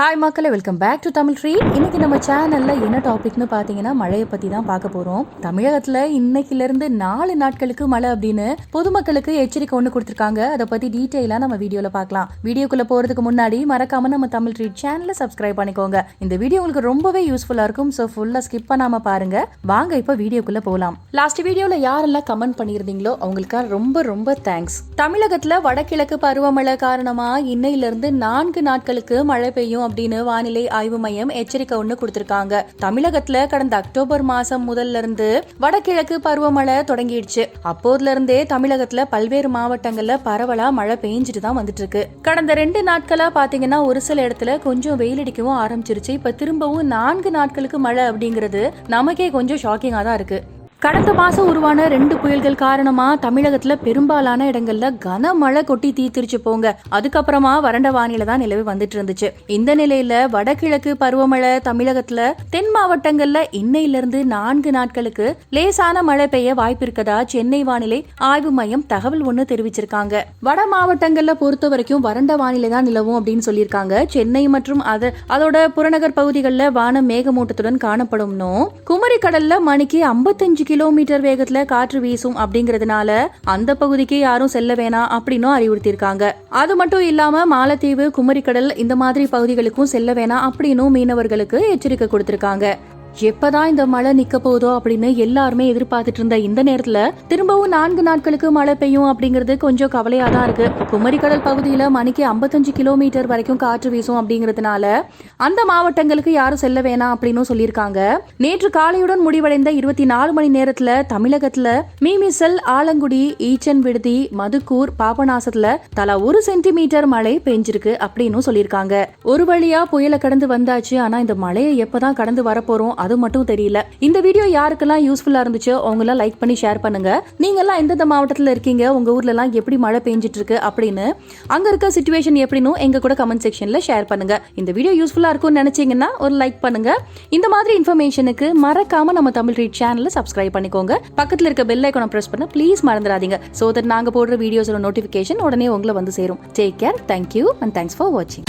Hi மக்களே, welcome back to Tamil treat. இன்னைக்கு நம்ம சேனல்ல என்ன டாபிக்னு பாத்தீங்கன்னா மழையை பத்தி தான் பார்க்க போறோம். தமிழகத்துல இன்னைக்குல இருந்து 4 நாட்களுக்கு மழை அப்படின்னு பொதுமக்களுக்கு எச்சரிக்கை ஒன்று கொடுத்திருக்காங்க. அதை பத்தி டீட்டெயிலா நம்ம வீடியோல பார்க்கலாம். வீடியோக்குள்ள போறதுக்கு முன்னாடி மறக்காம நம்ம தமிழ் ட்ரீட் சேனலை சப்ஸ்கிரைப் பண்ணிக்கோங்க. இந்த வீடியோ உங்களுக்கு ரொம்பவே யூஸ்ஃபுல்லா இருக்கும். ஸோ ஃபுல்லா ஸ்கிப் பண்ணாம பாருங்க. வாங்க இப்ப வீடியோக்குள்ள போகலாம். லாஸ்ட் வீடியோல யாரெல்லாம் கமெண்ட் பண்ணியிருந்தீங்களோ அவங்களுக்கு ரொம்ப ரொம்ப தேங்க்ஸ். தமிழகத்துல வடகிழக்கு பருவமழை காரணமா இன்னையில இருந்து 4 நாட்களுக்கு மழை பெய்யும் அப்படின்னு வானிலை ஆய்வு மையம் எச்சரிக்கை ஒண்ணு கொடுத்திருக்காங்க. தமிழகத்துல கடந்த அக்டோபர் மாசம் முதல்ல இருந்து வடகிழக்கு பருவமழை தொடங்கிடுச்சு. அப்போதுல இருந்தே தமிழகத்துல பல்வேறு மாவட்டங்கள்ல பரவலா மழை பெஞ்சிட்டு தான் வந்துட்டு இருக்கு. கடந்த 2 நாட்களா பாத்தீங்கன்னா ஒரு சில இடத்துல கொஞ்சம் வெயில் அடிக்கவும் ஆரம்பிச்சிருச்சு. இப்ப திரும்பவும் 4 நாட்களுக்கு மழை அப்படிங்கிறது நமக்கே கொஞ்சம் ஷாக்கிங்கா தான் இருக்கு. கடந்த மாசம் உருவான 2 புயல்கள் காரணமா தமிழகத்துல பெரும்பாலான இடங்கள்ல கனமழை கொட்டி தீர்த்திருச்சு போங்க. அதுக்கப்புறமா வறண்ட வானிலை தான் நிலவி வந்துட்டு இருந்துச்சு. இந்த நிலையில வடகிழக்கு பருவமழை தமிழகத்துல தென் மாவட்டங்கள்ல இன்னையில இருந்து 4 நாட்களுக்கு லேசான மழை பெய்ய வாய்ப்பு இருக்கதா சென்னை வானிலை ஆய்வு மையம் தகவல் ஒண்ணு தெரிவிச்சிருக்காங்க. வட மாவட்டங்கள்ல பொறுத்த வரைக்கும் வறண்ட வானிலை தான் நிலவும் அப்படின்னு சொல்லியிருக்காங்க. சென்னை மற்றும் அதோட புறநகர் பகுதிகளில் வானம் மேகமூட்டத்துடன் காணப்படும்னும், குமரி கடல்ல மணிக்கு 55 கிலோமீட்டர் வேகத்துல காற்று வீசும் அப்படிங்கறதுனால அந்த பகுதிக்கு யாரும் செல்ல வேணாம் அப்படின்னு அறிவுறுத்திருக்காங்க. அது மட்டும் இல்லாம மாலத்தீவு, குமரிக்கடல் இந்த மாதிரி பகுதிகளுக்கும் செல்ல வேணாம் அப்படின்னு மீனவர்களுக்கு எச்சரிக்கை கொடுத்திருக்காங்க. எப்பதான் இந்த மழை நிக்க போதோ அப்படின்னு எல்லாருமே எதிர்பார்த்துட்டு இருந்த இந்த நேரத்துல திரும்பவும் 4 நாட்களுக்கு மழை பெய்யும் அப்படிங்கிறது கொஞ்சம் கவலையா தான் இருக்கு. குமரிக்கடல் பகுதியில மணிக்கு 55 கிலோமீட்டர் வரைக்கும் காற்று வீசும் அப்படிங்கறதுனால அந்த மாவட்டங்களுக்கு யாரும் செல்ல வேணாம் அப்படின்னு சொல்லியிருக்காங்க. நேற்று காலையுடன் முடிவடைந்த 24 மணி நேரத்துல தமிழகத்துல மீமிசல், ஆலங்குடி, ஈச்சன் விடுதி, மதுக்கூர், பாபநாசத்துல தலா 1 சென்டிமீட்டர் மழை பெஞ்சிருக்கு அப்படின்னு சொல்லியிருக்காங்க. ஒரு வழியா புயலை கடந்து வந்தாச்சு. ஆனா இந்த மழையை எப்பதான் கடந்து வரப்போறோம் அது மட்டும் தெரியல. இந்த வீடியோ யாருக்கெல்லாம் யூஸ்ஃபுல்லா இருந்துச்சோ அவங்க எல்லாம் லைக் பண்ணி ஷேர் பண்ணுங்க. நீங்க எல்லாம் எந்தெந்த மாவட்டத்துல இருக்கீங்க, உங்க ஊர்ல எல்லாம் எப்படி மழை பெஞ்சிட்டு இருக்கு அப்படின்னு அங்க இருக்க சிச்சுவேஷன் எப்படின்னு எங்க கூட கமெண்ட் செக்ஷன்ல ஷேர் பண்ணுங்க. இந்த வீடியோ யூஸ்ஃபுல்லா இருக்கும்னு நினைச்சீங்கன்னா ஒரு லைக் பண்ணுங்க. இந்த மாதிரி இன்ஃபர்மேஷனுக்கு மறக்காம நம்ம தமிழ் ரீட் சேனலை சப்ஸ்கிரைப் பண்ணிக்கோங்க. பக்கத்துல இருக்க பெல் ஐகானை பிரஸ் பண்ண ப்ளீஸ் மறந்துடாதீங்க. சோ தட் நாங்க போடுற வீடியோஸோட நோட்டிபிகேஷன் உடனே உங்களை வந்து சேரும். Take care, thank you and thanks for வாட்சிங்.